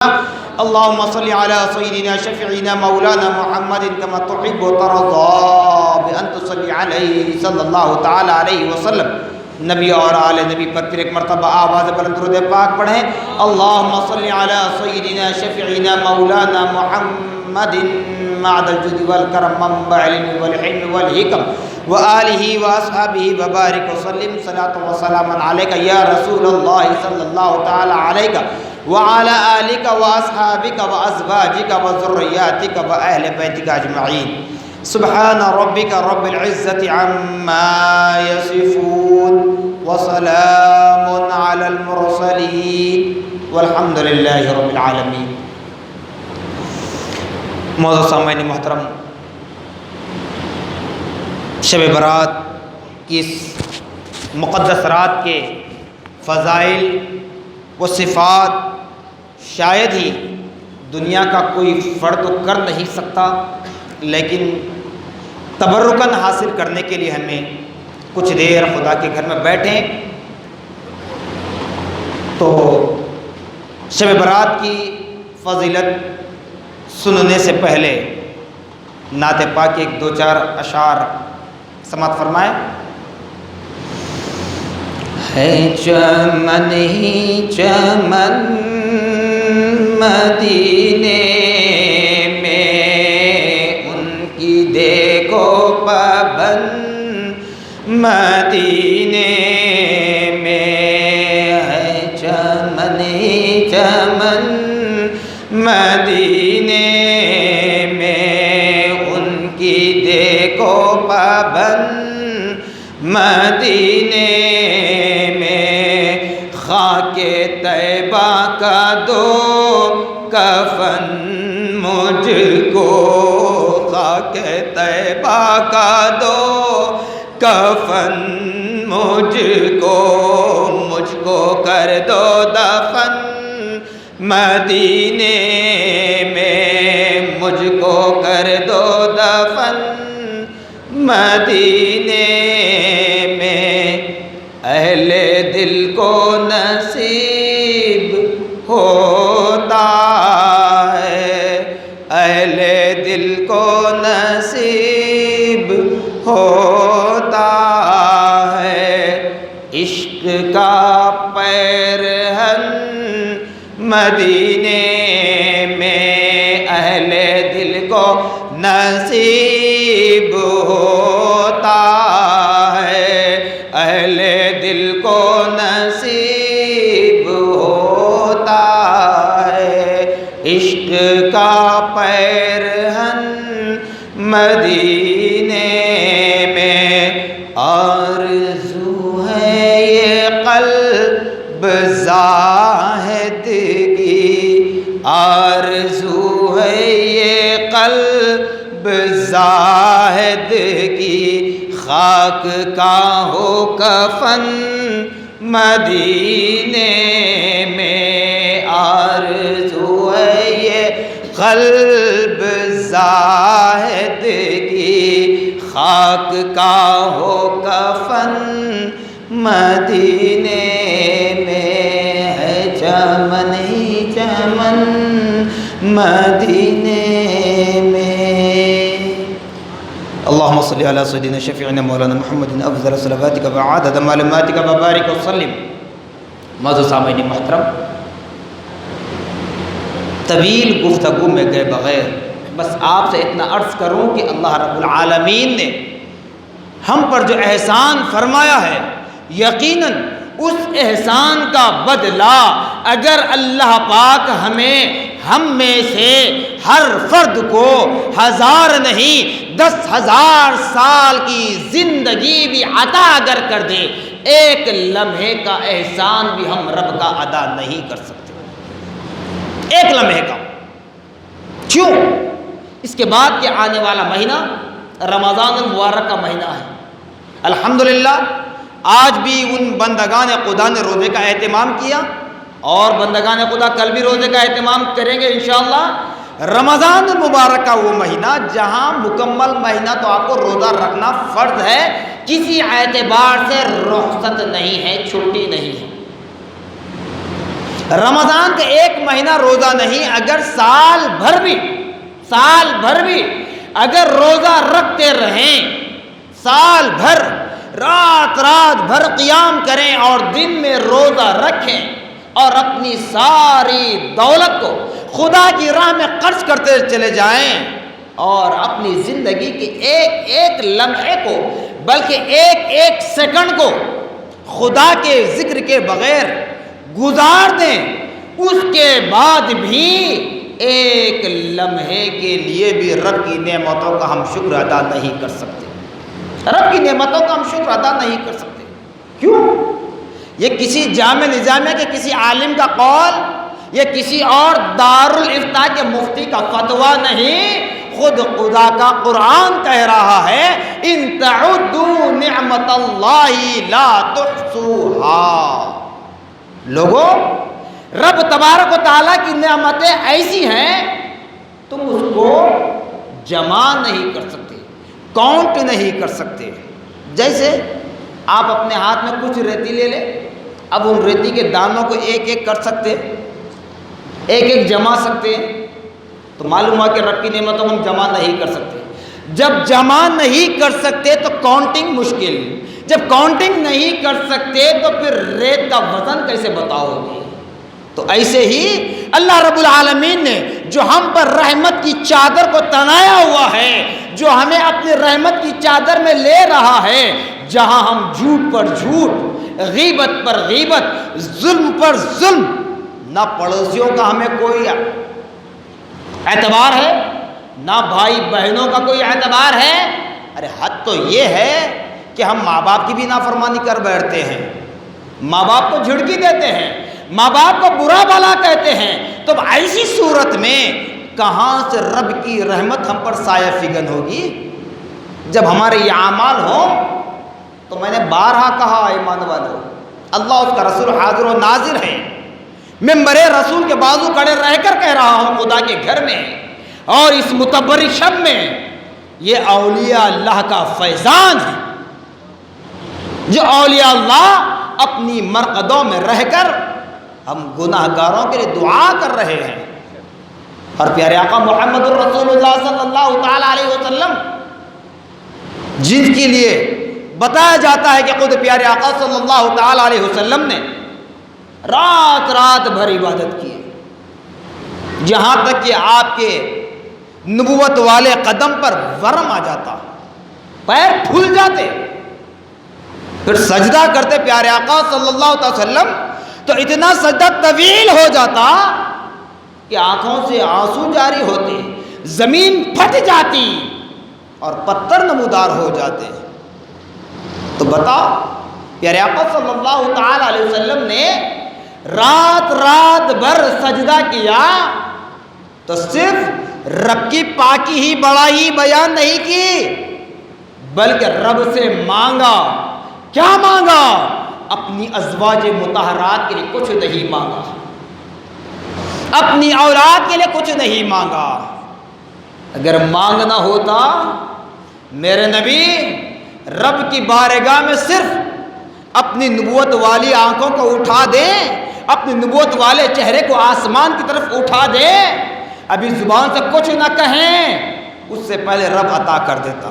اللهم صل على سيدنا شفيعنا مولانا محمد كما تحب وترضى بأن تصلي عليه صلی اللہ تعالی علیہ وسلم. نبی اور آل نبی پر پھر ایک مرتبہ آواز بلند درود پاک پڑھیں. اللهم صل على سيدنا شفيعنا مولانا محمد معد الجود والكرم منبع العلم والحلم والحكم وآلہ واصحابہ وبارک وسلم صلاة وسلاما علیک یا رسول اللہ صلی اللہ تعالی علیہ وعلى آلك وأصحابك وأزواجك وذرياتك وأهل بيتك أجمعين. سبحان ربك رب العزة عما يصفون وسلام على المرسلين والحمد لله رب العالمين. معزز سامعین محترم، شب برات کی اس مقدس رات کے فضائل و صفات شاید ہی دنیا کا کوئی فرد تو کر نہیں سکتا، لیکن تبرکاً حاصل کرنے کے لیے ہمیں کچھ دیر خدا کے گھر میں بیٹھیں تو شب برات کی فضیلت سننے سے پہلے نعت پاک کے ایک دو چار اشعار سماعت فرمائیں. ہے چمن ہی چمن مدینے میں ان کی دیکھو پابند مدینے میں. ہے چمن ہی چمن مدینے میں ان کی دیکھو پابند مدینے خاک طیبہ کا دو کفن مجھ کو. خاک طیبہ کا دو کفن مجھ کو کر دو دفن مدینے میں. مجھ کو کر دو دفن مدینے میں. اہل دل کو نصیب ہوتا ہے، اہل دل کو نصیب ہوتا ہے. عشق کا پیرہن مدینے میں اہل دل کو نصیب ہوتا ہے، اہل دل کو نصیب ہوتا ہے. عشق کا پیرہن مدینے میں. آرزو ہے یہ قلب زاہد کی، آرزو ہے یہ قلب زاہد کی. خاک کا ہو کفن مدینے میں. آرزو ہے یہ قلب زاہد کی، خاک کا ہو کفن مدینے میں. ہے چمن ہی چمن مدینے میں. اللهم صل على سيدنا شفيعنا مولانا محمد افضل صلواتك وعدد معلوماتك وبارك وسلم. معزز سامعین محترم، طویل گفتگو میں گئے بغیر بس آپ سے اتنا عرض کروں کہ اللہ رب العالمین نے ہم پر جو احسان فرمایا ہے، یقیناً اس احسان کا بدلہ اگر اللہ پاک ہم میں سے ہر فرد کو 1000 نہیں 10,000 سال کی زندگی بھی عطا اگر کر دے، ایک لمحے کا احسان بھی ہم رب کا ادا نہیں کر سکتے. ایک لمحے کا. کیوں؟ اس کے بعد کہ آنے والا مہینہ رمضان المبارک کا مہینہ ہے. الحمدللہ آج بھی ان بندگان خدا نے روزے کا اہتمام کیا اور بندگان خدا کل بھی روزے کا اہتمام کریں گے انشاءاللہ. رمضان المبارک کا وہ مہینہ جہاں مکمل مہینہ تو آپ کو روزہ رکھنا فرض ہے، کسی اعتبار سے رخصت نہیں ہے، چھٹی نہیں ہے. رمضان کا ایک مہینہ روزہ نہیں، اگر سال بھر بھی اگر روزہ رکھتے رہیں، سال بھر رات بھر قیام کریں اور دن میں روزہ رکھیں اور اپنی ساری دولت کو خدا کی راہ میں خرچ کرتے چلے جائیں اور اپنی زندگی کے ایک ایک لمحے کو بلکہ ایک ایک سیکنڈ کو خدا کے ذکر کے بغیر گزار دیں، اس کے بعد بھی ایک لمحے کے لیے بھی رب کی نعمتوں کا ہم شکر ادا نہیں کر سکتے۔ رب کی نعمتوں کا ہم شکر ادا نہیں کر سکتے۔ کیوں؟ یہ کسی جامع نظامیہ کے کسی عالم کا قول یا کسی اور دارالافتاء کے مفتی کا فتویٰ نہیں، خود خدا کا قرآن کہہ رہا ہے ان تعدوا نعمت اللہ لا تحصوها۔ لوگوں، رب تبارک و تعالیٰ کی نعمتیں ایسی ہیں تم اس کو جمع نہیں کر سکتے، کاؤنٹ نہیں کر سکتے۔ جیسے آپ اپنے ہاتھ میں کچھ ریتی لے لیں، اب ان ریتی کے دانوں کو ایک ایک کر سکتے، ایک ایک جما سکتے، تو معلوم ہوا کہ رب کی نعمتوں کو ہم جمع نہیں کر سکتے۔ جب جمع نہیں کر سکتے تو کاؤنٹنگ مشکل، جب کاؤنٹنگ نہیں کر سکتے تو پھر ریت کا وزن کیسے بتاؤ گے؟ تو ایسے ہی اللہ رب العالمین نے جو ہم پر رحمت کی چادر کو تنایا ہوا ہے، جو ہمیں اپنی رحمت کی چادر میں لے رہا ہے، جہاں ہم جھوٹ پر جھوٹ، غیبت پر غیبت، ظلم پر ظلم، نہ پڑوسیوں کا ہمیں کوئی اعتبار ہے، نہ بھائی بہنوں کا کوئی اعتبار ہے۔ ارے حد تو یہ ہے کہ ہم ماں باپ کی بھی نافرمانی کر بیٹھتے ہیں، ماں باپ کو جھڑکی دیتے ہیں، ماں باپ کو برا بھلا کہتے ہیں، تو ایسی صورت میں کہاں سے رب کی رحمت ہم پر سایہ فگن ہوگی؟ جب ہمارے یہ اعمال ہوں تو میں نے بارہا کہا ایمان والو، اللہ اس کا رسول حاضر و ناظر ہے، ممبر رسول کے بازو کڑے رہ کر کہہ رہا ہوں خدا کے گھر میں اور اس متبرک شب میں، یہ اولیاء اللہ کا فیضان ہے، جو اولیاء اللہ اپنی مرقدوں میں رہ کر ہم گناہ گاروں کے لیے دعا کر رہے ہیں۔ اور پیارے آقا محمد الرسول اللہ صلی اللہ تعالیٰ علیہ وسلم، جن کے لیے بتایا جاتا ہے کہ خود پیارے آقا صلی اللہ تعالیٰ علیہ وسلم نے رات بھر عبادت کی، جہاں تک کہ آپ کے نبوت والے قدم پر ورم آ جاتا، پیر پھول جاتے، پھر سجدہ کرتے پیارے آقا صلی اللہ علیہ وسلم، تو اتنا سجدہ طویل ہو جاتا کہ آنکھوں سے آنسو جاری ہوتے، زمین پھٹ جاتی اور پتھر نمودار ہو جاتے۔ تو بتاؤ، پیارے آقا صلی اللہ تعالی علیہ وسلم نے رات بھر سجدہ کیا تو صرف رب کی پاکی ہی بڑائی بیان نہیں کی، بلکہ رب سے مانگا، کیا مانگا؟ اپنی ازواج مطہرات کے لیے کچھ نہیں مانگا، اپنی اولاد کے لیے کچھ نہیں مانگا۔ اگر مانگنا ہوتا میرے نبی رب کی بارگاہ میں صرف اپنی نبوت والی آنکھوں کو اٹھا دیں، اپنی نبوت والے چہرے کو آسمان کی طرف اٹھا دیں، ابھی زبان سے کچھ نہ کہیں، اس سے پہلے رب عطا کر دیتا۔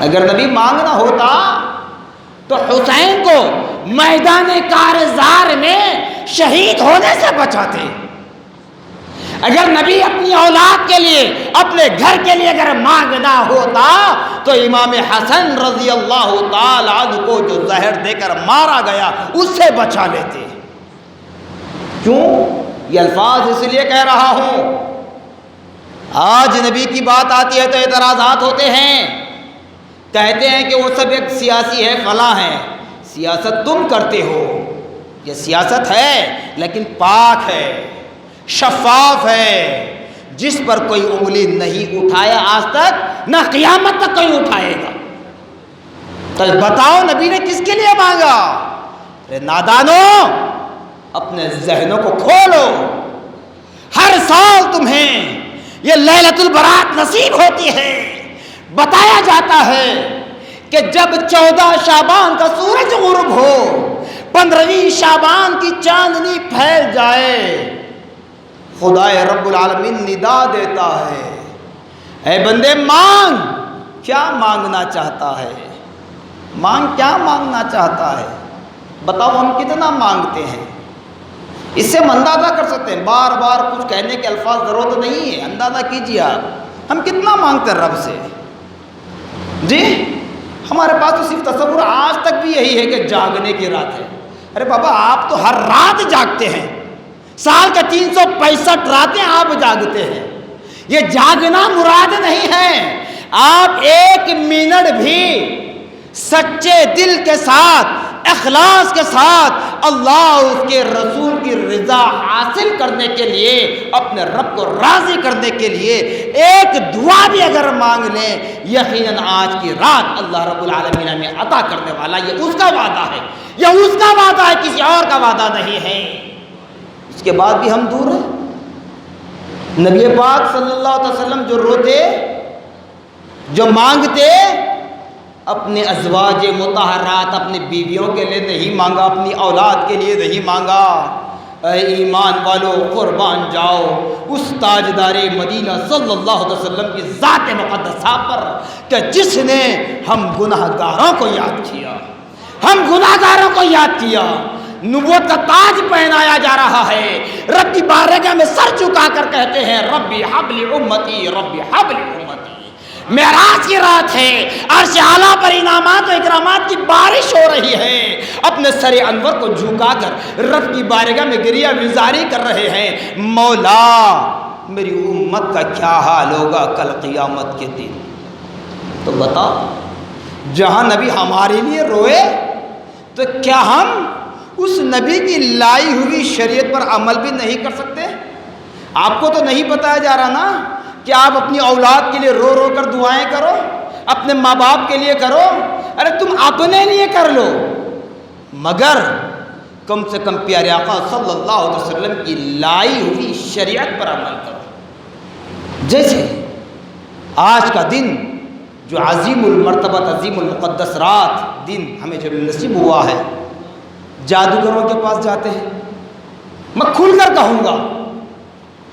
اگر نبی مانگنا ہوتا تو حسین کو میدان کارزار میں شہید ہونے سے بچاتے۔ اگر نبی اپنی اولاد کے لیے، اپنے گھر کے لیے اگر مانگنا ہوتا تو امام حسن رضی اللہ تعالی عنہ کو جو زہر دے کر مارا گیا اس سے بچا لیتے۔ کیوں؟ یہ الفاظ اس لیے کہہ رہا ہوں، آج نبی کی بات آتی ہے تو اعتراضات ہوتے ہیں، کہتے ہیں کہ وہ سب ایک سیاسی ہے، فلاں ہے۔ سیاست تم کرتے ہو، یہ سیاست ہے لیکن پاک ہے، شفاف ہے، جس پر کوئی انگلی نہیں اٹھایا آج تک، نہ قیامت تک کوئی اٹھائے گا۔ تو بتاؤ نبی نے کس کے لیے مانگا؟ ارے نادانو، اپنے ذہنوں کو کھولو۔ ہر سال تمہیں یہ لیلۃ البرات نصیب ہوتی ہے۔ بتایا جاتا ہے کہ جب 14 شعبان کا سورج غروب ہو، 15ویں شعبان کی چاندنی پھیل جائے، خدا رب العالمین ندا دیتا ہے، اے بندے مانگ، کیا مانگنا چاہتا ہے؟ مانگ، کیا مانگنا چاہتا ہے؟ بتاؤ ہم کتنا مانگتے ہیں؟ اس سے ہم اندازہ کر سکتے ہیں، بار بار کچھ کہنے کے الفاظ ضرورت نہیں ہے، اندازہ کیجیے آپ ہم کتنا مانگتے ہیں رب سے۔ جی ہمارے پاس تو صرف تصور آج تک بھی یہی ہے کہ جاگنے کی رات ہے۔ ارے بابا آپ تو ہر رات جاگتے ہیں، سال کے 365 راتیں آپ جاگتے ہیں، یہ جاگنا مراد نہیں ہے۔ آپ ایک منٹ بھی سچے دل کے ساتھ، اخلاص کے ساتھ اللہ اور اس کے رسول کی رضا حاصل کرنے کے لیے، اپنے رب کو راضی کرنے کے لیے ایک دعا بھی اگر مانگ لیں، یقیناً آج کی رات اللہ رب العالمین ہمیں عطا کرنے والا، یہ اس کا وعدہ ہے، یہ اس کا وعدہ ہے، کسی اور کا وعدہ نہیں ہے۔ اس کے بعد بھی ہم دور ہیں۔ نبی پاک صلی اللہ علیہ وسلم جو روتے، جو مانگتے، اپنے ازواج مطہرات، اپنی بیویوں کے لیے نہیں مانگا، اپنی اولاد کے لیے نہیں مانگا۔ اے ایمان والو قربان جاؤ اس تاجدار مدینہ صلی اللہ علیہ وسلم کی ذات مقدسہ پر کہ جس نے ہم گناہ گاروں کو یاد کیا، ہم گناہ گاروں کو یاد کیا، نبوت کا تاج پہنایا جا رہا ہے، رب کی بارگاہ میں سر جھکا کر کہتے ہیں ربی حبل امتی، ربی حبل امتی۔ معراج کی رات ہے، عرش اعلیٰ پر انعامات و اکرامات کی بارش ہو رہی ہے، اپنے سر انور کو جھکا کر رب کی بارگاہ میں گریہ گزاری کر رہے ہیں، مولا میری امت کا کیا حال ہوگا کل قیامت کے دن۔ تو بتاؤ جہاں نبی ہمارے لیے روئے تو کیا ہم اس نبی کی لائی ہوئی شریعت پر عمل بھی نہیں کر سکتے؟ آپ کو تو نہیں بتایا جا رہا نا کہ آپ اپنی اولاد کے لیے رو رو کر دعائیں کرو، اپنے ماں باپ کے لیے کرو، ارے تم اپنے لیے کر لو، مگر کم سے کم پیارے آقا صلی اللہ علیہ وسلم کی لائی ہوئی شریعت پر عمل کرو۔ جیسے آج کا دن جو عظیم المرتبہ عظیم المقدس رات دن ہمیں جو نصیب ہوا ہے، جادوگروں کے پاس جاتے ہیں۔ میں کھل کر کہوں گا،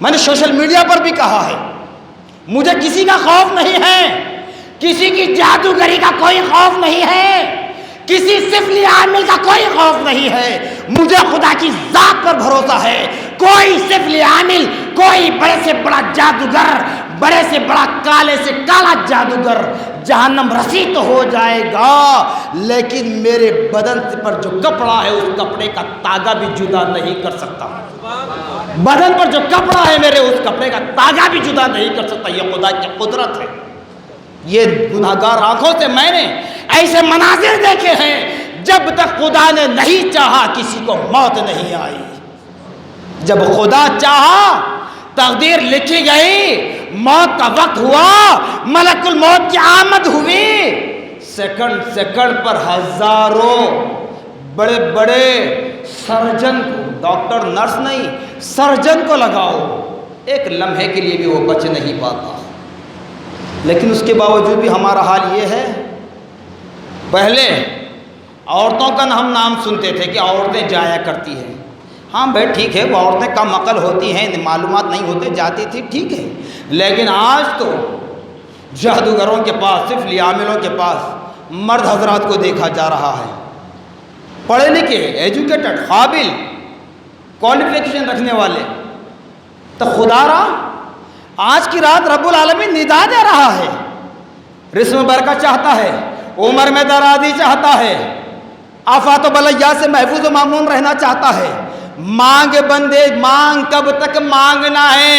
میں نے سوشل میڈیا پر بھی کہا ہے، مجھے کسی کا خوف نہیں ہے، کسی کی جادوگری کا کوئی خوف نہیں ہے، کسی سفلی عامل کا کوئی خوف نہیں ہے، مجھے خدا کی ذات پر بھروسہ ہے۔ کوئی سفلی عامل، کوئی بڑے سے بڑا جادوگر، بڑے سے بڑا کالے سے کالا جادوگر جہنم رسی تو ہو جائے گا، لیکن میرے بدن پر جو کپڑا ہے اس کپڑے کا تاگا بھی جدا نہیں کر سکتا۔ بدن پر جو کپڑا ہے میرے، اس کپڑے کا تاگا بھی جدا نہیں کر سکتا۔ یہ خدا کی قدرت ہے۔ یہ گناہگار آنکھوں سے میں نے ایسے مناظر دیکھے ہیں، جب تک خدا نے نہیں چاہا کسی کو موت نہیں آئی، جب خدا چاہا تقدیر لکھی گئی، موت کا وقت ہوا، ملک الموت کی آمد ہوئی، سیکنڈ سیکنڈ پر ہزاروں بڑے بڑے سرجن کو، ڈاکٹر نرس نہیں، سرجن کو لگاؤ، ایک لمحے کے لیے بھی وہ بچ نہیں پاتا۔ لیکن اس کے باوجود بھی ہمارا حال یہ ہے، پہلے عورتوں کا ہم نام سنتے تھے کہ عورتیں جایا کرتی ہیں، ہاں بھائی ٹھیک ہے، وہ عورتیں کم عقل ہوتی ہیں، معلومات نہیں ہوتے، جاتی تھی، ٹھیک ہے، لیکن آج تو جادوگروں کے پاس، سفلی عاملوں کے پاس مرد حضرات کو دیکھا جا رہا ہے، پڑھے لکھے، ایجوکیٹڈ، قابل، کوالیفیکیشن رکھنے والے۔ تو خدا را آج کی رات رب العالمین ندا دے رہا ہے، رزق برکت چاہتا ہے، عمر میں درازی چاہتا ہے، آفات و بلیات سے محفوظ و مامون رہنا چاہتا ہے۔ مانگ بندے، مانگ، کب تک مانگنا ہے؟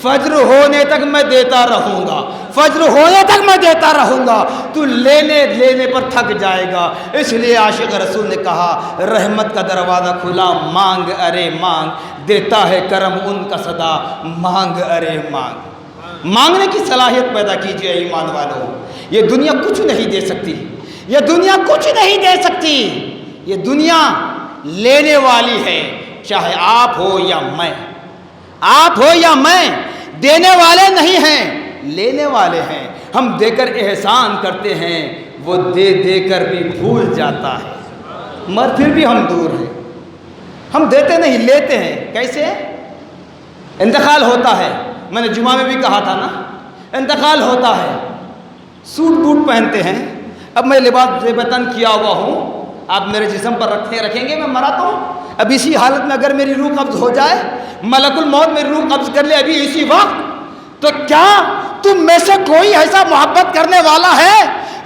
فجر ہونے تک میں دیتا رہوں گا، فجر ہونے تک میں دیتا رہوں گا، تو لینے لینے پر تھک جائے گا۔ اس لیے عاشق رسول نے کہا رحمت کا دروازہ کھلا، مانگ ارے مانگ، دیتا ہے کرم ان کا صدا، مانگ ارے مانگ۔ مانگنے کی صلاحیت پیدا کیجئے ایمان والو۔ یہ دنیا کچھ نہیں دے سکتی، یہ دنیا کچھ نہیں دے سکتی، یہ دنیا لینے والی ہے، چاہے آپ ہو یا میں، آپ ہو یا میں، دینے والے نہیں ہیں، لینے والے ہیں۔ ہم دے کر احسان کرتے ہیں، وہ دے دے کر بھی بھول جاتا ہے۔ مگر پھر بھی ہم دور ہیں. ہم دیتے نہیں، لیتے ہیں. کیسے؟ انتقال ہوتا ہے، میں نے جمعہ میں بھی کہا تھا نا، انتقال ہوتا ہے، سوٹ بوٹ پہنتے ہیں. اب میں لباس زیب تن کیا ہوا ہوں، آپ میرے جسم پر رکھیں گے، میں مرا تو ہوں. اب اسی حالت میں اگر میری روح قبض ہو جائے، ملک الموت میری روح قبض کر لے ابھی اسی وقت، تو کیا تم میں سے کوئی ایسا محبت کرنے والا ہے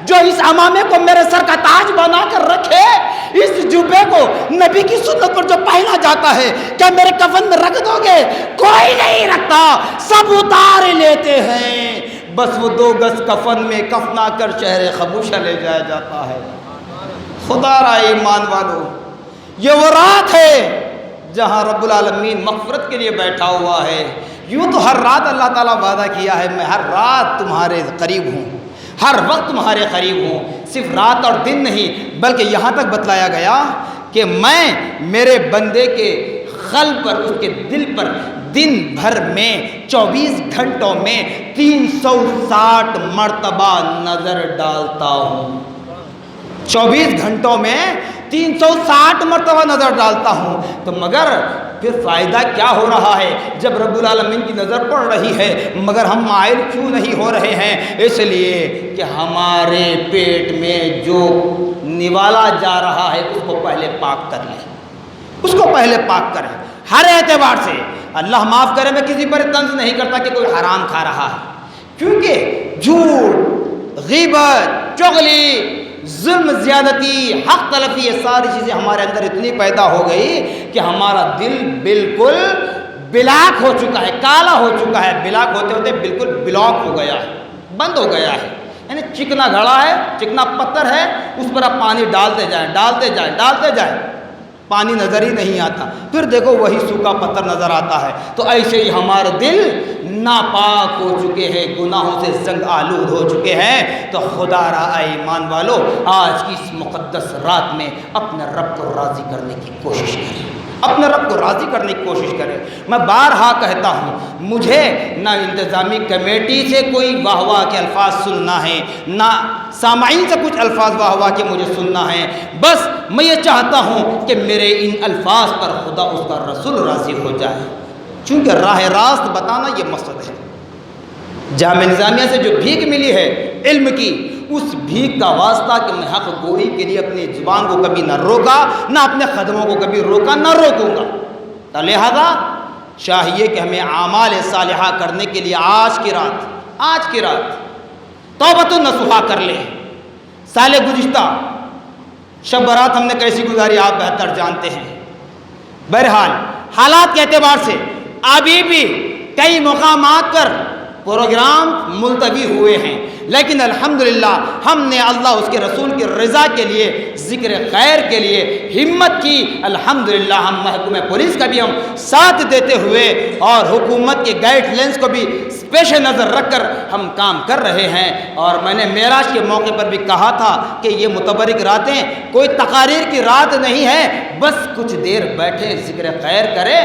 جو اس عمامے کو میرے سر کا تاج بنا کر رکھے، اس جبے کو نبی کی سنت پر جو پہنا جاتا ہے، کیا میرے کفن میں رکھ دو گے؟ کوئی نہیں رکھتا، سب اتار لیتے ہیں. بس وہ 2 گز کفن میں کفنا کر شہر خبوشہ لے جایا جاتا ہے. خدا را ایمان والو، یہ وہ رات ہے جہاں رب العالمین مغفرت کے لیے بیٹھا ہوا ہے. یوں تو ہر رات اللہ تعالیٰ وعدہ کیا ہے، میں ہر رات تمہارے قریب ہوں، ہر وقت تمہارے قریب ہوں. صرف رات اور دن نہیں، بلکہ یہاں تک بتلایا گیا کہ میں میرے بندے کے قلب پر، اس کے دل پر دن بھر میں 24 گھنٹوں میں 360 مرتبہ نظر ڈالتا ہوں. 24 گھنٹوں میں 360 مرتبہ نظر ڈالتا ہوں. تو مگر پھر فائدہ کیا ہو رہا ہے جب رب العالمین کی نظر پڑ رہی ہے، مگر ہم مائل کیوں نہیں ہو رہے ہیں؟ اس لیے کہ ہمارے پیٹ میں جو نوالا جا رہا ہے اس کو پہلے پاک کر لیں، اس کو پہلے پاک کریں ہر اعتبار سے. اللہ معاف کرے، میں کسی پر طنز نہیں کرتا کہ کوئی حرام کھا رہا ہے، کیونکہ جھوٹ، غیبت، چغلی، ظلم، زیادتی، حق تلفی، یہ ساری چیزیں ہمارے اندر اتنی پیدا ہو گئی کہ ہمارا دل بالکل بلاک ہو چکا ہے، کالا ہو چکا ہے. بلاک ہوتے ہوتے بالکل بلاک ہو گیا ہے، بند ہو گیا ہے. یعنی چکنا گھڑا ہے، چکنا پتھر ہے، اس پر آپ پانی ڈالتے جائیں، ڈالتے جائیں، ڈالتے جائیں، پانی نظر ہی نہیں آتا. پھر دیکھو وہی سوکھا پتھر نظر آتا ہے. تو ایسے ہی ہمارے دل ناپاک ہو چکے ہیں، گناہوں سے زنگ آلود ہو چکے ہیں. تو خدا را ایمان والو، آج کی اس مقدس رات میں اپنے رب کو راضی کرنے کی کوشش کریں، اپنے رب کو راضی کرنے کی کوشش کریں. میں بارہا کہتا ہوں، مجھے نہ انتظامی کمیٹی سے کوئی واہ واہ کے الفاظ سننا ہے، نہ سامعین سے کچھ الفاظ واہ واہ کے مجھے سننا ہے. بس میں یہ چاہتا ہوں کہ میرے ان الفاظ پر خدا اس کا رسول راضی ہو جائے، چونکہ راہ راست بتانا یہ مقصد ہے. جامعہ نظامیہ سے جو بھیک ملی ہے علم کی، اس بھیک کا واسطہ کہ میں حق گوئی کے لیے اپنی زبان کو کبھی نہ روکا، نہ اپنے قدموں کو کبھی روکا، نہ روکوں گا. تو لہذا چاہیے کہ ہمیں اعمال صالحہ کرنے کے لیے آج کی رات توبۃ النصوحہ کر لیں. سال گزشتہ شب برات ہم نے کیسی گزاری آپ بہتر جانتے ہیں. بہرحال حالات کے اعتبار سے ابھی بھی کئی مقامات پر پروگرام ملتوی ہوئے ہیں، لیکن الحمدللہ ہم نے اللہ اس کے رسول کی رضا کے لیے، ذکر خیر کے لیے ہمت کی. الحمدللہ ہم محکمہ پولیس کا بھی ہم ساتھ دیتے ہوئے اور حکومت کے گائیڈ لائنس کو بھی پیش نظر رکھ کر ہم کام کر رہے ہیں. اور میں نے معراج کے موقع پر بھی کہا تھا کہ یہ متبرک راتیں کوئی تقاریر کی رات نہیں ہے، بس کچھ دیر بیٹھے ذکر خیر کرے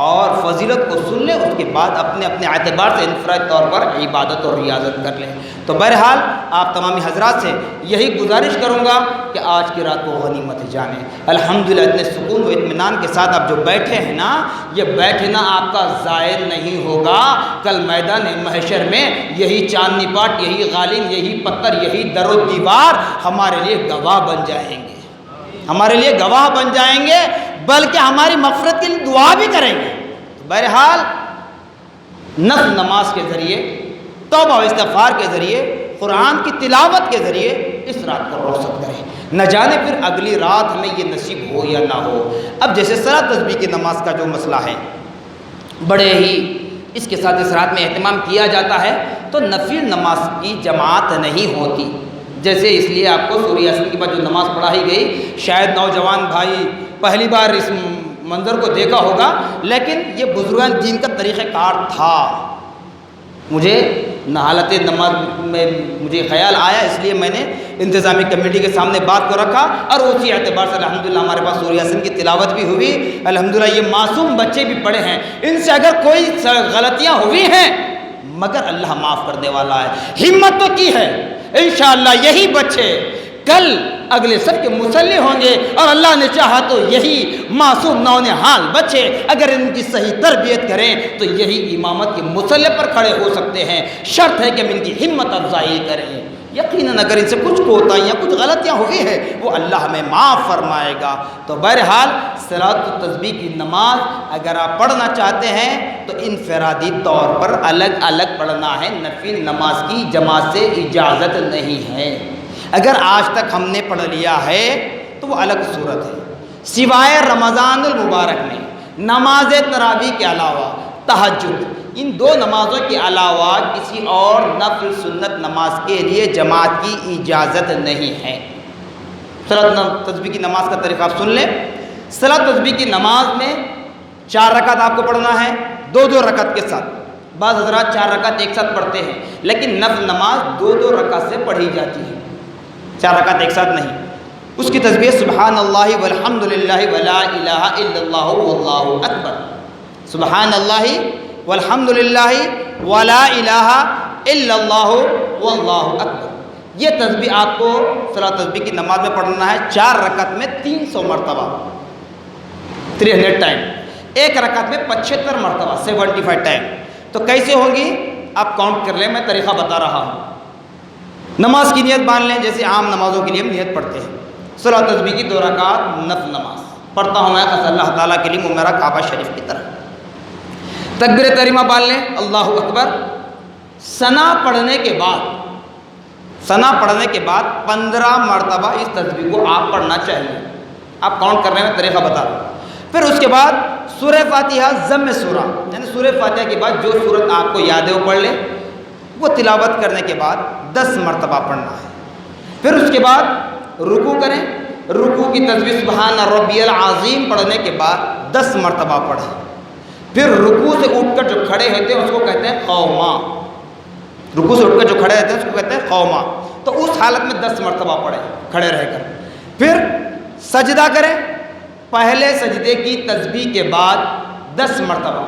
اور فضیلت کو سن لیں، اس کے بعد اپنے اپنے اعتبار سے انفرادی طور پر عبادت اور ریاضت کر لیں. تو بہرحال آپ تمامی حضرات سے یہی گزارش کروں گا کہ آج کی رات کو غنیمت جانیں. الحمدللہ اتنے سکون و اطمینان کے ساتھ آپ جو بیٹھے ہیں نا، یہ بیٹھنا آپ کا ضائع نہیں ہوگا. کل میدان محشر میں یہی چاندنی پاٹ، یہی غالین، یہی پتھر، یہی در و دیوار ہمارے لیے گواہ بن جائیں گے، ہمارے لیے گواہ بن جائیں گے، بلکہ ہماری مغفرت کے لیے دعا بھی کریں گے. بہرحال نفل نماز کے ذریعے، توبہ و استغفار کے ذریعے، قرآن کی تلاوت کے ذریعے اس رات کو روشن کریں. نہ جانے پھر اگلی رات ہمیں یہ نصیب ہو یا نہ ہو. اب جیسے صلاۃ تسبیح کی نماز کا جو مسئلہ ہے، بڑے ہی اس کے ساتھ اس رات میں اہتمام کیا جاتا ہے، تو نفل نماز کی جماعت نہیں ہوتی. جیسے اس لیے آپ کو سورہ یاسین کے بعد جو نماز پڑھائی گئی، شاید نوجوان بھائی پہلی بار اس منظر کو دیکھا ہوگا، لیکن یہ بزرگان دین کا طریقہ کار تھا. مجھے حالت نماز میں مجھے خیال آیا، اس لیے میں نے انتظامی کمیٹی کے سامنے بات کو رکھا، اور اسی اعتبار سے الحمدللہ ہمارے پاس سورہ یاسین کی تلاوت بھی ہوئی. الحمدللہ یہ معصوم بچے بھی پڑھے ہیں، ان سے اگر کوئی غلطیاں ہوئی ہیں مگر اللہ معاف کرنے والا ہے. ہمت تو کی ہے، انشاءاللہ یہی بچے کل اگلے سب کے مصلی ہوں گے، اور اللہ نے چاہا تو یہی معصوم نونہال بچے اگر ان کی صحیح تربیت کریں تو یہی امامت کے مصلی پر کھڑے ہو سکتے ہیں، شرط ہے کہ ہم ان کی ہمت افزائی کریں۔ یقیناً اگر ان سے کچھ کوتاہیاں کچھ غلطیاں ہوئی ہیں وہ اللہ ہمیں معاف فرمائے گا۔ تو بہرحال صلاۃ التسبیح کی نماز اگر آپ پڑھنا چاہتے ہیں تو انفرادی طور پر الگ الگ پڑھنا ہے، نفل نماز کی جماعت سے اجازت نہیں ہے۔ اگر آج تک ہم نے پڑھ لیا ہے تو وہ الگ صورت ہے، سوائے رمضان المبارک میں نماز تراویح کے علاوہ تہجد، ان دو نمازوں کے علاوہ کسی اور نفل سنت نماز کے لیے جماعت کی اجازت نہیں ہے۔ صلاۃ تسبیح کی نماز کا طریقہ آپ سن لیں۔ صلاۃ تسبیح کی نماز میں 4 رکعت آپ کو پڑھنا ہے، 2 رکعت کے ساتھ۔ بعض حضرات 4 رکعت ایک ساتھ پڑھتے ہیں، لیکن نفل نماز 2 رکعت سے پڑھی جاتی ہے، 4 رکعت ایک ساتھ نہیں۔ اس کی تسبیح سبحان اللہ والحمد للہ ولا الہ الا اللہ واللہ اکبر، سبحان اللہ والحمد للہ ولا الہ الا اللہ واللہ اکبر۔ یہ تسبیح آپ کو صلاۃ تسبیح کی نماز میں پڑھنا ہے 4 رکعت میں 300 مرتبہ، 300 ٹائم، ایک رکعت میں 75 مرتبہ، 75 ٹائم۔ تو کیسے ہوگی آپ کاؤنٹ کر لیں، میں طریقہ بتا رہا ہوں۔ نماز کی نیت باندھ لیں جیسے عام نمازوں کے لیے ہم نیت پڑھتے ہیں۔ صلاۃ تسبیح کی 2 رکعت نفل نماز پڑھتا ہوں میں اللہ تعالیٰ کے لیے میرا کعبہ شریف کی طرف۔ تکبیر تحریمہ باندھ لیں، اللہ اکبر۔ ثنا پڑھنے کے بعد 15 مرتبہ اس تسبیح کو آپ پڑھنا چاہیے۔ آپ کاؤنٹ کرنے میں طریقہ بتا رہا ہوں۔ پھر اس کے بعد سورہ فاتحہ ضم سورہ، یعنی سورہ فاتحہ کے بعد جو سورت آپ کو یاد ہے وہ پڑھ لیں، وہ تلاوت کرنے کے بعد 10 مرتبہ پڑھنا ہے۔ پھر اس کے بعد رکوع کریں، رکوع کی تسبیح سبحان ربی العظیم پڑھنے کے بعد 10 مرتبہ پڑھیں۔ پھر رکوع سے اٹھ کر جو کھڑے ہوتے ہیں اس کو کہتے ہیں قوما، رکوع سے اٹھ کر جو کھڑے ہوتے ہیں اس کو کہتے ہیں قوما، تو اس حالت میں 10 مرتبہ پڑھیں کھڑے رہ کر۔ پھر سجدہ کریں، پہلے سجدے کی تسبیح کے بعد 10 مرتبہ۔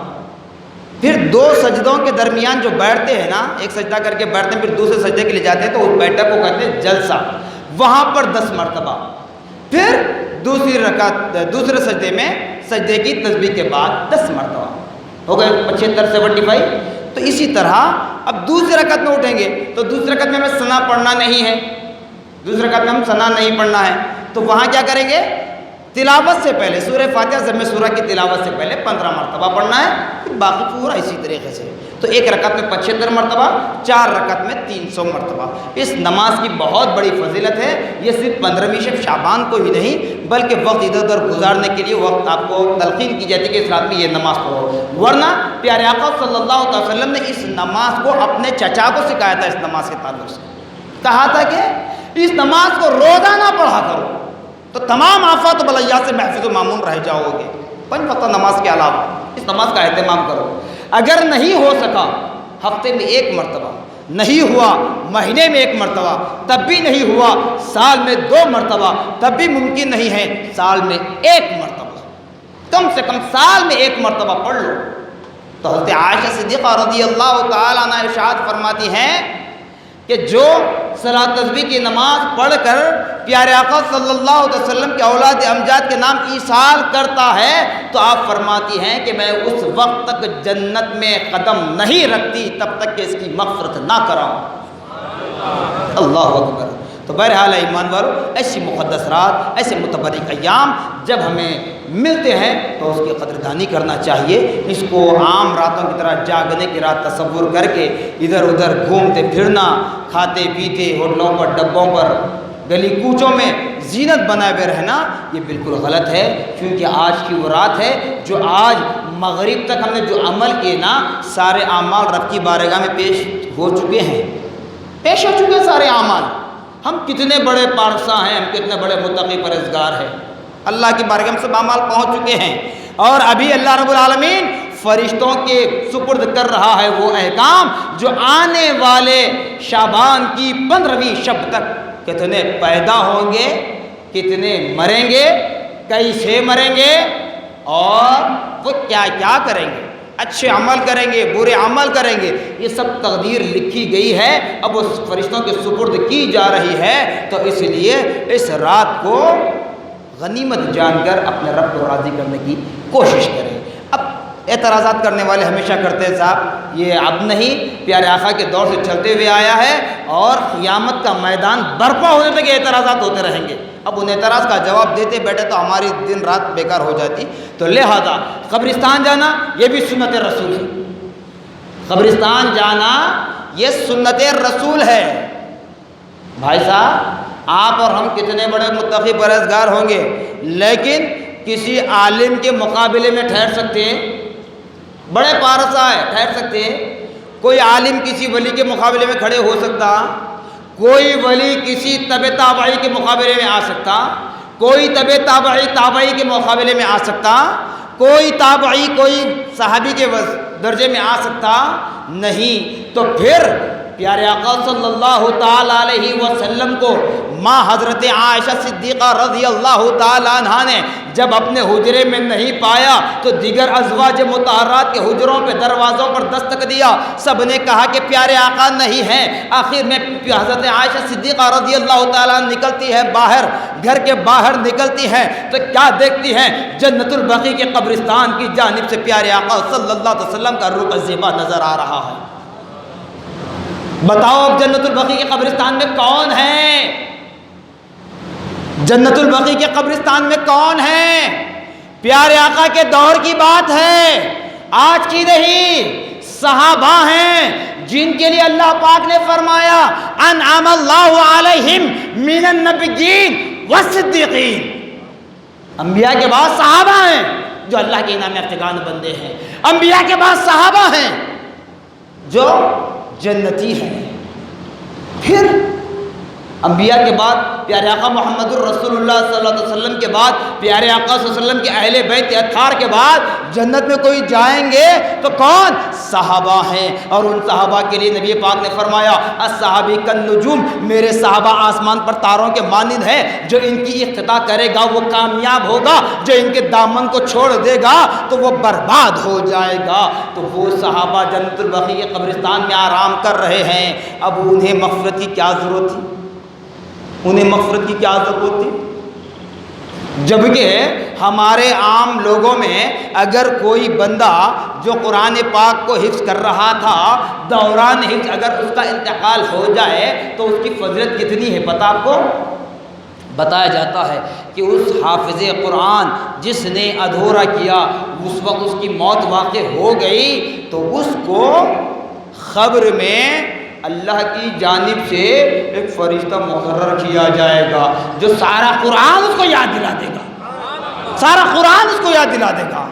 پھر 2 سجدوں کے درمیان جو بیٹھتے ہیں نا، ایک سجدہ کر کے بیٹھتے ہیں پھر دوسرے سجدے کے لیے جاتے ہیں تو اس بیٹھک کو کہتے ہیں جلسہ، وہاں پر 10 مرتبہ۔ پھر دوسرے سجدے میں سجدے کی تسبیح کے بعد 10 مرتبہ، ہو گئے 75 75۔ تو اسی طرح اب دوسری رکعت میں اٹھیں گے تو دوسری رکعت میں ہمیں ثنا پڑھنا نہیں ہے، دوسری رکعت میں ہم ثنا نہیں پڑھنا ہے، تو وہاں کیا کریں گے؟ تلاوت سے پہلے سورہ فاتحہ ضم سورہ کی تلاوت سے پہلے 15 مرتبہ پڑھنا ہے، پھر باقی پورا اسی طریقے سے۔ تو ایک رکعت میں 75 مرتبہ، 4 رکعت میں 300 مرتبہ۔ اس نماز کی بہت بڑی فضیلت ہے، یہ صرف 15ویں شب شعبان کو ہی نہیں بلکہ وقت ادھر ادھر گزارنے کے لیے وقت آپ کو تلقین کی جاتی ہے کہ اس رات میں یہ نماز پڑھو۔ ورنہ پیارے آقا صلی اللہ علیہ وسلم نے اس نماز کو اپنے چچا کو سکھایا تھا، اس نماز کے تعلق سے کہا تھا کہ اس نماز کو روزانہ پڑھا کرو تو تمام آفات و بلیات سے محفوظ و معمون رہ جاؤ گے۔ 5 وقتہ نماز کے علاوہ اس نماز کا اہتمام کرو۔ اگر نہیں ہو سکا ہفتے میں 1 مرتبہ، نہیں ہوا مہینے میں 1 مرتبہ، تب بھی نہیں ہوا سال میں 2 مرتبہ، تب بھی ممکن نہیں ہے سال میں 1 مرتبہ، کم سے کم سال میں 1 مرتبہ پڑھ لو۔ تو حضرت عائشہ صدیقہ رضی اللہ تعالیٰ عنہا ارشاد فرماتی ہیں کہ جو صلاۃ تسبیح کی نماز پڑھ کر پیارے آقا صلی اللہ علیہ وسلم کے اولاد امجاد کے نام ایصال کرتا ہے تو آپ فرماتی ہیں کہ میں اس وقت تک جنت میں قدم نہیں رکھتی تب تک کہ اس کی مغفرت نہ کراؤں۔ اللہ اکبر۔ تو بہرحال ایمان والو، ایسی مقدس رات، ایسے متبرک ایام جب ہمیں ملتے ہیں تو اس کی قدردانی کرنا چاہیے۔ اس کو عام راتوں کی طرح جاگنے کی رات تصور کر کے ادھر ادھر گھومتے پھرنا، کھاتے پیتے ہوٹلوں پر، ڈبوں پر، گلی کوچوں میں زینت بنائے ہوئے رہنا، یہ بالکل غلط ہے، کیونکہ آج کی وہ رات ہے جو آج مغرب تک ہم نے جو عمل کیے نا، سارے اعمال رب کی بارگاہ میں پیش ہو چکے ہیں، پیش ہو چکے ہیں سارے اعمال۔ ہم کتنے بڑے پارسا ہیں، ہم کتنے بڑے متقی پرہیزگار ہیں، اللہ کی بارگاہ میں سب اعمال پہنچ چکے ہیں، اور ابھی اللہ رب العالمین فرشتوں کے سپرد کر رہا ہے وہ احکام جو آنے والے شعبان کی 15ویں شب تک کتنے پیدا ہوں گے، کتنے مریں گے، کیسے مریں گے، اور وہ کیا کیا کریں گے۔ اچھے عمل کریں گے برے عمل کریں گے، یہ سب تقدیر لکھی گئی ہے، اب وہ فرشتوں کے سپرد کی جا رہی ہے۔ تو اس لیے اس رات کو غنیمت جان کر اپنے رب کو راضی کرنے کی کوشش کریں۔ اب اعتراضات کرنے والے ہمیشہ کرتے ہیں صاحب یہ اب نہیں، پیارے آقا کے دور سے چلتے ہوئے آیا ہے اور قیامت کا میدان برپا ہونے تک یہ اعتراضات ہوتے رہیں گے۔ اب ان اعتراض کا جواب دیتے بیٹھے تو ہماری دن رات بیکار ہو جاتی۔ تو لہذا قبرستان جانا یہ بھی سنت رسول ہے، قبرستان جانا یہ سنت رسول ہے۔ بھائی صاحب آپ اور ہم کتنے بڑے متقی پرہیزگار ہوں گے، لیکن کسی عالم کے مقابلے میں ٹھہر سکتے ہیں؟ بڑے پارسا ہے، ٹھہر سکتے ہیں؟ کوئی عالم کسی ولی کے مقابلے میں کھڑے ہو سکتا؟ کوئی ولی کسی تبع تابعی کے مقابلے میں آ سکتا؟ کوئی تبع تابعی کے مقابلے میں آ سکتا؟ کوئی تابعی کوئی صحابی کے درجے میں آ سکتا؟ نہیں۔ تو پھر پیارے آقا صلی اللہ تعالیٰ علیہ وسلم کو ماں حضرت عائشہ صدیقہ رضی اللہ تعالیٰ عنہ نے جب اپنے حجرے میں نہیں پایا تو دیگر ازواج مطہرات کے حجروں پہ دروازوں پر دستک دیا، سب نے کہا کہ پیارے آقا نہیں ہیں۔ آخر میں حضرت عائشہ صدیقہ رضی اللہ تعالیٰ عنہ نکلتی ہے باہر، گھر کے باہر نکلتی ہیں تو کیا دیکھتی ہیں؟ جنت البقیع کے قبرستان کی جانب سے پیارے آقا صلی اللہ علیہ وسلم کا رخ زیبا نظر آ رہا ہے۔ بتاؤ اب جنت البقیع کے قبرستان میں کون ہے؟ جنت البقیع کے قبرستان میں کون ہے؟ پیارے آقا کے دور کی بات ہے، آج کی نہیں۔ صحابہ ہیں جن کے لیے اللہ پاک نے فرمایا انعم اللہ علیہم من النبیین والصدیقین۔ انبیاء کے بعد صحابہ ہیں جو اللہ کے انعام یافتگان بندے ہیں، انبیاء کے بعد صحابہ ہیں جو جنتی ہیں۔ پھر انبیاء کے بعد پیارے آقا محمد الرسول اللہ صلی اللہ علیہ وسلم کے بعد پیارے آقا صلی اللہ علیہ وسلم کے اہل بیت اطہار کے بعد جنت میں کوئی جائیں گے تو کون؟ صحابہ ہیں۔ اور ان صحابہ کے لیے نبی پاک نے فرمایا الصحابی کالنجوم، میرے صحابہ آسمان پر تاروں کے مانند ہیں، جو ان کی اقتدا کرے گا وہ کامیاب ہوگا، جو ان کے دامن کو چھوڑ دے گا تو وہ برباد ہو جائے گا۔ تو وہ صحابہ جنت البقیع کے قبرستان میں آرام کر رہے ہیں، اب انہیں مغفرت کی کیا ضرورت تھی؟ انہیں مغفرت کی کیا ضرورت تھی؟ جبکہ ہمارے عام لوگوں میں اگر کوئی بندہ جو قرآن پاک کو حفظ کر رہا تھا، دوران حفظ اگر اس کا انتقال ہو جائے تو اس کی فضیلت کتنی ہے پتہ آپ کو؟ بتایا جاتا ہے کہ اس حافظ قرآن جس نے ادھورا کیا اس وقت اس کی موت واقع ہو گئی تو اس کو قبر میں اللہ کی جانب سے ایک فرشتہ مقرر کیا جائے گا جو سارا قرآن اس کو یاد دلا دے گا، سارا قرآن اس کو یاد دلا دے گا۔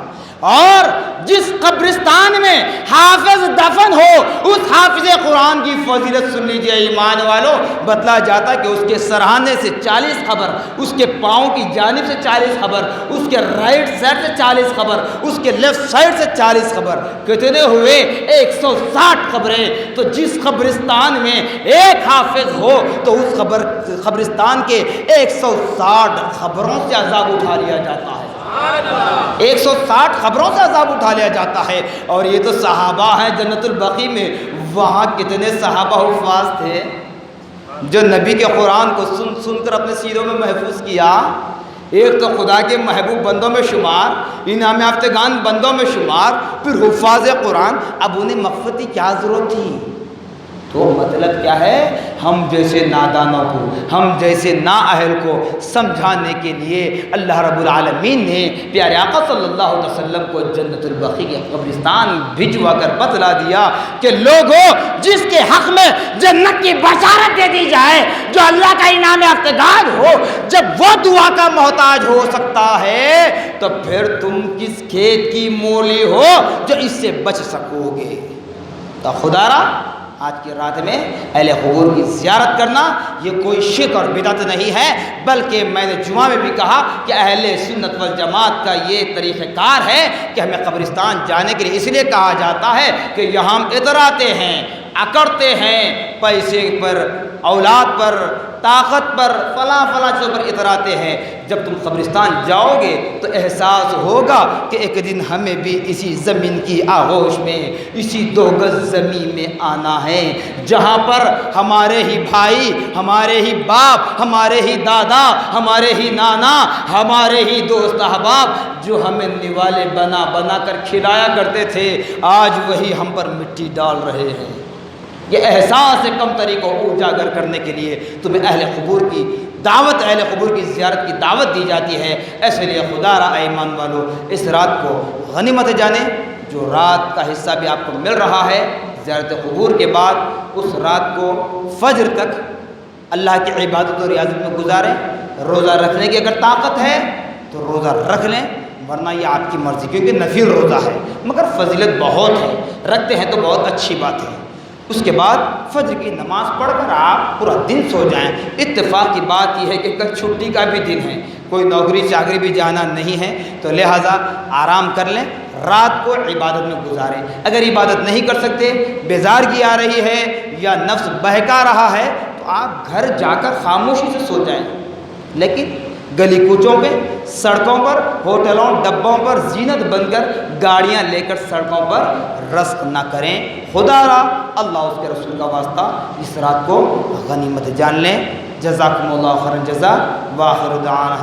اور جس قبرستان میں حافظ دفن ہو اس حافظ قرآن کی فضیلت سن لیجئے ایمان والو، بتلا جاتا کہ اس کے سرہانے سے 40 خبر، اس کے پاؤں کی جانب سے 40 خبر، اس کے رائٹ سائڈ سے 40 خبر، اس کے لیفٹ سائڈ سے 40 خبر، کتنے ہوئے؟ 160 خبریں۔ تو جس قبرستان میں ایک حافظ ہو تو اس قبرستان کے 160 خبروں سے عذاب اٹھا لیا جاتا ہے، 160 خبروں سے عذاب اٹھا لیا جاتا ہے۔ اور یہ تو صحابہ ہیں جنت البقیع میں، وہاں کتنے صحابہ حفاظ تھے جو نبی کے قرآن کو سن سن کر اپنے سینوں میں محفوظ کیا۔ ایک تو خدا کے محبوب بندوں میں شمار، انعام یافتگان بندوں میں شمار، پھر حفاظ قرآن، اب انہیں مغفرت کی کیا ضرورت تھی؟ تو مطلب کیا ہے؟ ہم جیسے نادانوں کو، ہم جیسے نااہل کو سمجھانے کے لیے اللہ رب العالمین نے پیارے آقا صلی اللہ علیہ وسلم کو جنت البقیع کے قبرستان بھجوا کر بتلا دیا کہ لوگوں جس کے حق میں جنت کی بشارت دے دی جائے، جو اللہ کا انعام یافتگار ہو، جب وہ دعا کا محتاج ہو سکتا ہے تو پھر تم کس کھیت کی مولی ہو جو اس سے بچ سکو گے؟ تو خدا را آج کی رات میں اہل قبور کی زیارت کرنا یہ کوئی شرک اور بدعت نہیں ہے، بلکہ میں نے جمعہ میں بھی کہا کہ اہل سنت والجماعت کا یہ طریقہ کار ہے کہ ہمیں قبرستان جانے کے لیے اس لیے کہا جاتا ہے کہ یہاں ہم اتراتے ہیں، اکڑتے ہیں پیسے پر، اولاد پر، طاقت پر، فلاں فلاں چیزوں پر اتراتے ہیں۔ جب تم قبرستان جاؤ گے تو احساس ہوگا کہ ایک دن ہمیں بھی اسی زمین کی آغوش میں، اسی 2 گز زمین میں آنا ہے، جہاں پر ہمارے ہی بھائی، ہمارے ہی باپ، ہمارے ہی دادا، ہمارے ہی نانا، ہمارے ہی دوست احباب جو ہمیں نوالے بنا بنا کر کھلایا کرتے تھے، آج وہی ہم پر مٹی ڈال رہے ہیں۔ یہ احساس کم طریقوں کو اجاگر کرنے کے لیے تمہیں اہل قبور کی دعوت، اہل قبور کی زیارت کی دعوت دی جاتی ہے۔ اس لیے خدا را ایمان والو، اس رات کو غنیمت جانیں۔ جو رات کا حصہ بھی آپ کو مل رہا ہے زیارت قبور کے بعد، اس رات کو فجر تک اللہ کی عبادت و ریاضت میں گزاریں۔ روزہ رکھنے کی اگر طاقت ہے تو روزہ رکھ لیں، ورنہ یہ آپ کی مرضی، کیونکہ نفل روزہ ہے مگر فضیلت بہت ہے، رکھتے ہیں تو بہت اچھی بات ہے۔ اس کے بعد فجر کی نماز پڑھ کر آپ پورا دن سو جائیں۔ اتفاق کی بات یہ ہے کہ کل چھٹی کا بھی دن ہے، کوئی نوکری چاکری بھی جانا نہیں ہے، تو لہٰذا آرام کر لیں، رات کو عبادت میں گزاریں۔ اگر عبادت نہیں کر سکتے، بیزارگی آ رہی ہے یا نفس بہکا رہا ہے، تو آپ گھر جا کر خاموشی سے سو جائیں، لیکن گلی کوچوں پہ، سڑکوں پر، ہوٹلوں، ڈبوں پر زینت بن کر گاڑیاں لے کر سڑکوں پر رسق نہ کریں۔ خدا را اللہ اس کے رسول کا واسطہ اس رات کو غنیمت جان لیں۔ جزاکم اللہ خیر الجزا، وآخر دعوانا